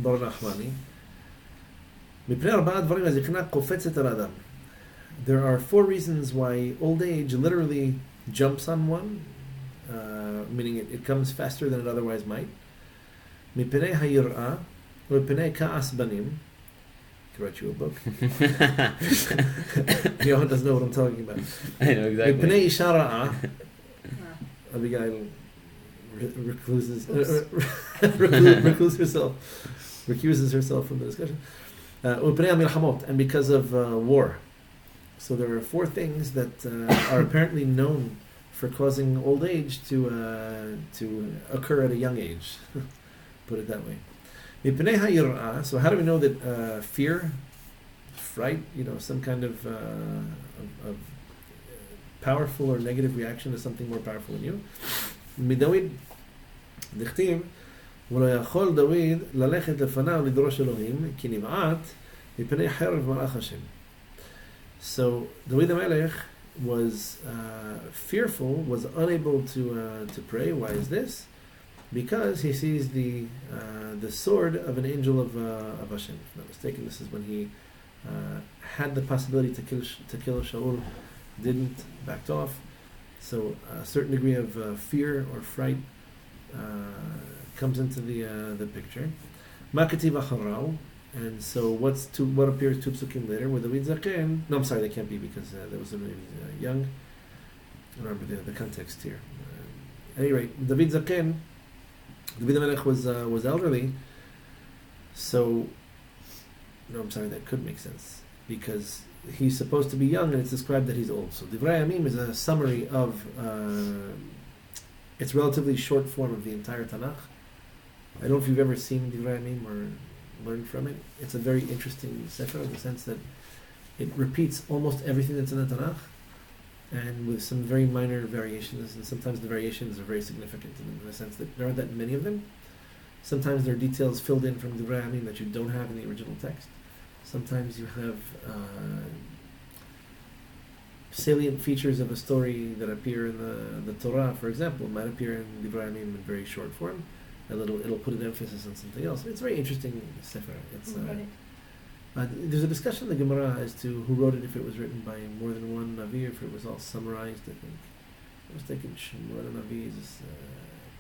בר נחמני, מפני ארבעה דברים הזקנה קופצת על האדם. There are four reasons why old age literally jumps on one, meaning it comes faster than it otherwise might. מפני היראה ומפני כעס בנים. I could write you a book. Yohan doesn't know what I'm talking about. I know exactly. מפני אישה רעה. Abigail recuses herself from the discussion. And because of war. So there are four things that are apparently known for causing old age to occur at a young age. Put it that way. So how do we know that fear, fright, some kind of powerful or negative reaction to something more powerful than you? מדוד, דכתיב, ולא יכול דוד ללכת לפניו לדרוש אלוהים, כי נמעט מפני חרב מלאך השם. So David HaMelech was fearful, was unable to pray. Why is this? Because he sees the sword of an angel of Hashem. If I'm not mistaken, this is when he had the possibility to kill Shaul, didn't, backed off. So a certain degree of fear or fright comes into the picture. Makativ acharau, and so what appears two psukim later with David Zaken? No, I'm sorry, that can't be because there was somebody young. I don't remember the context here. At any rate, David Zaken, David HaMelech was elderly, so no, I'm sorry, that could make sense because he's supposed to be young and it's described that he's old. So Divrei Yamim is a summary of it's relatively short form of the entire Tanakh. I don't know if you've ever seen Divrei Yamim or learned from it. It's a very interesting sefer in the sense that it repeats almost everything that's in the Tanakh and with some very minor variations, and sometimes the variations are very significant in the sense that there aren't that many of them. Sometimes there are details filled in from Divrei Yamim that you don't have in the original text. Sometimes you have salient features of a story that appear in the Torah, for example, might appear in Divrei Yamim in very short form. It'll put an emphasis on something else. It's a very interesting sefer. There's a discussion in the Gemara as to who wrote it, if it was written by more than one Navi, or if it was all summarized. I think I was thinking Shmuel Navi is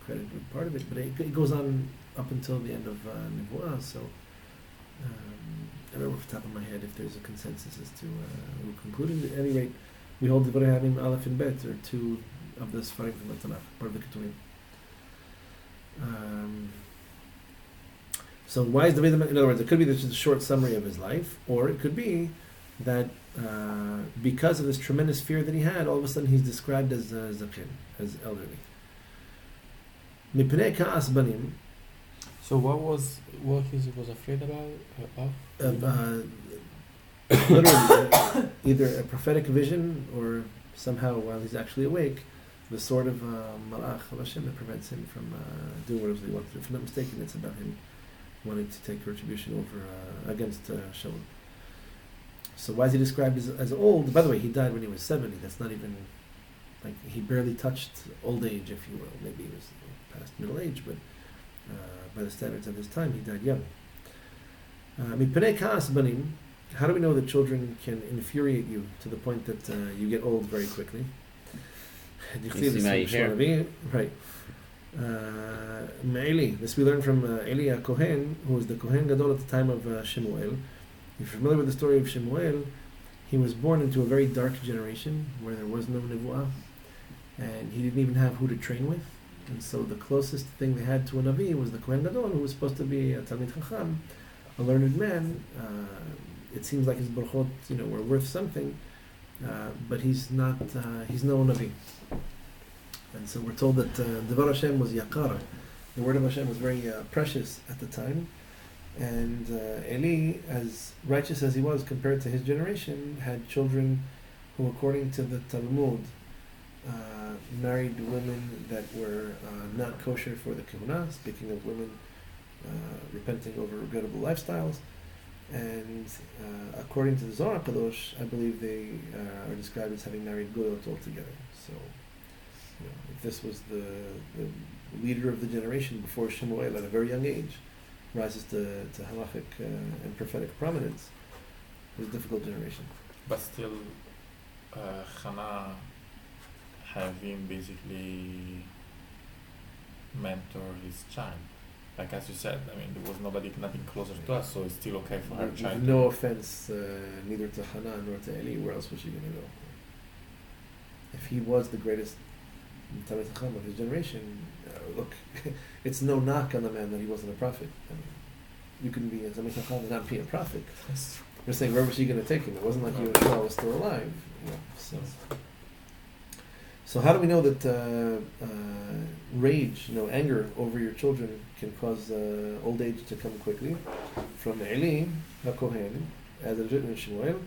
credited with part of it, but it goes on up until the end of Nevuah. So I don't know off the top of my head if there's a consensus as to who concluded. At any rate, we hold Divrei Yamim Aleph and Bet, or two of the Sfarim from the Tanakh, part of the Ketuvim. So why is David? In other words, it could be this is a short summary of his life, or it could be that because of this tremendous fear that he had, all of a sudden he's described as zaken, as elderly. Mipnei ka'as banim. So what he was afraid of? Literally, either a prophetic vision or somehow while he's actually awake, the sword of Malach of Hashem that prevents him from doing whatever he wants to do. If I'm not mistaken, it's about him wanting to take retribution over against Shaul. So why is he described as old? By the way, he died when he was 70. That's not even, like, he barely touched old age, if you will. Maybe he was past middle age, but by the standards of his time, he died young. Mipnei ka'as banim. How do we know that children can infuriate you to the point that you get old very quickly? Right. Me'eli. This we learn from Eli Kohen, who was the Kohen Gadol at the time of Shemuel. If you're familiar with the story of Shemuel, he was born into a very dark generation where there was no Nevuah, and he didn't even have who to train with. And so the closest thing they had to a Navi was the Kohen Gadol, who was supposed to be a Talmid Chacham, a learned man. It seems like his brachot, were worth something, but he's not. He's no Navi. And so we're told that Devar Hashem was yakara. The word of Hashem was very precious at the time. And Eli, as righteous as he was compared to his generation, had children who, according to the Talmud, married women that were not kosher for the kehuna, speaking of women repenting over regrettable lifestyles. And according to the Zohar Kadosh, I believe they are described as having married goyot altogether. So, if this was the leader of the generation before Shemuel at a very young age, rises to halachic and prophetic prominence. It was a difficult generation. But still, Hannah having basically mentor his child. Like as you said, I mean, there was nothing closer to us, so it's still okay for her child. No offense, neither to Hannah nor to Eli. Where else was she going to go? If he was the greatest Talmid Chacham of his generation, look, it's no knock on the man that he wasn't a prophet. I mean, you can be a Talmid Chacham and not be a prophet. We're saying, where was she going to take him? It wasn't like Yeshua was still alive. You know, so how do we know that rage, anger over your children can cause old age to come quickly? From Eli HaKohen, as it is written in Shmuel,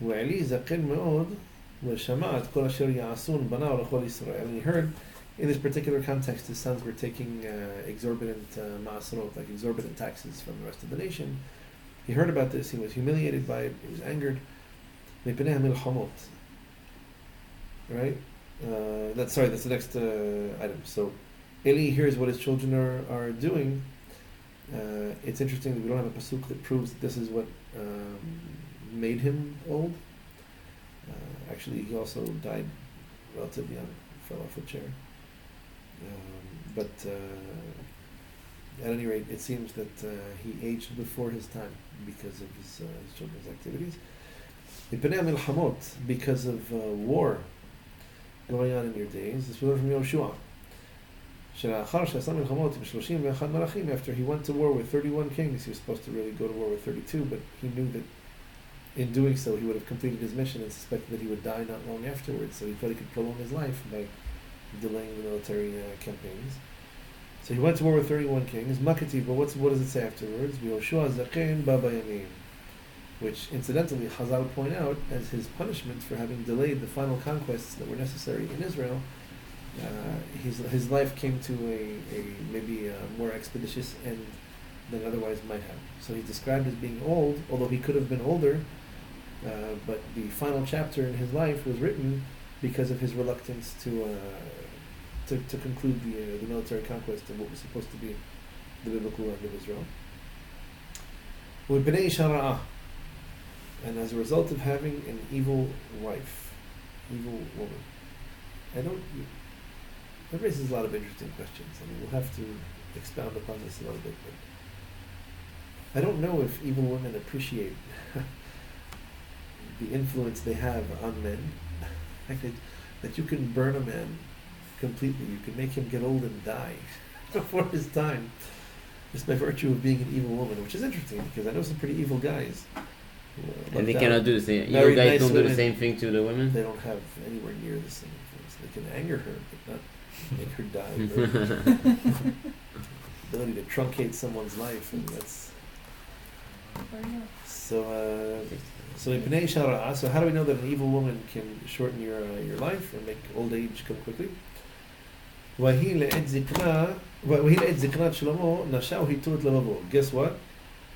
وعلي زقن מאוד وشمع את כל أشر يعصون بناه لכל ישראל. And he heard, in this particular context, his sons were taking exorbitant ma'asrot, like exorbitant taxes from the rest of the nation. He heard about this, he was humiliated by it, he was angered. מפני המלחמות. Right? That's the next item. So Eli hears what his children are doing. It's interesting that we don't have a pasuk that proves that this is what made him old. Actually, he also died relatively young, fell off a chair. But at any rate, it seems that he aged before his time because of his children's activities. Because of war going on in your days. This was from Yoshua. After he went to war with 31 kings, he was supposed to really go to war with 32, but he knew that in doing so he would have completed his mission and suspected that he would die not long afterwards, so he thought he could prolong his life by delaying the military campaigns. So he went to war with 31 kings. Makati, but what does it say afterwards? Yoshua Zaken Baba Yamim, which incidentally Chazal point out as his punishment for having delayed the final conquests that were necessary in Israel. His life came to a maybe a more expeditious end than otherwise might have. So he's described as being old, although he could have been older, but the final chapter in his life was written because of his reluctance to conclude the military conquest of what was supposed to be the biblical land of Israel. And as a result of having an evil wife, evil woman, that raises a lot of interesting questions. I mean, we'll have to expound upon this a little bit, but I don't know if evil women appreciate the influence they have on men. That you can burn a man completely, you can make him get old and die before his time, just by virtue of being an evil woman, which is interesting because I know some pretty evil guys. And they cannot do the same. You guys nice don't do the same thing to the women? They don't have anywhere near the same influence. They can anger her, but not make her die. Ability to truncate someone's life, and that's so how do we know that an evil woman can shorten your life and make old age come quickly? Guess what?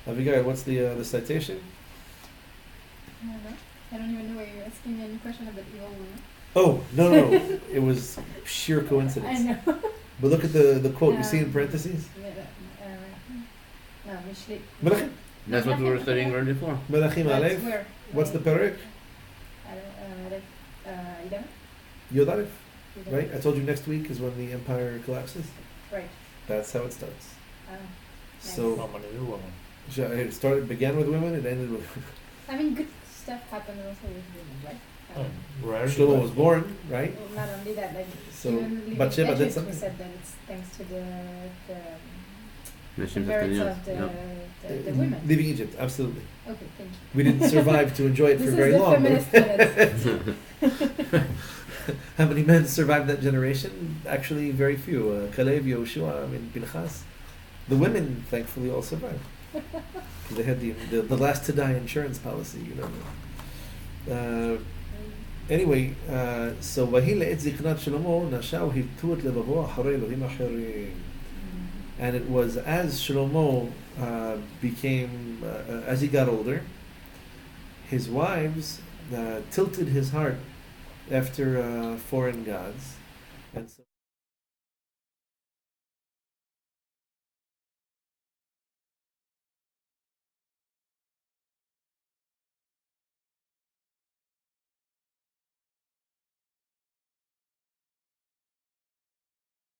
Abigail, what's the citation? I don't even know why you're asking me any question about evil woman. Oh, no. It was sheer coincidence. I know. But look at the quote. You see in parentheses? That's what we were studying right before. Melachim Aleph. What's the parak? Yod Aleph. Right? I told you next week is when the empire collapses. Right. That's how it starts. Nice. So it began with women, it ended with... I mean, good stuff happened also with women, right? Shlomo was born, right? Well, not only that, like so, even Bathsheba did we something. said that it's thanks to the Mission merits of the women. Leaving Egypt, absolutely. Okay, thank you. We didn't survive to enjoy it for very long. How many men survived that generation? Actually, very few. Caleb, Yoshua, Pinchas. The women, thankfully, all survived. They had the last to die insurance policy, Anyway, so and it was as Shlomo became, as he got older, his wives tilted his heart after foreign gods, and so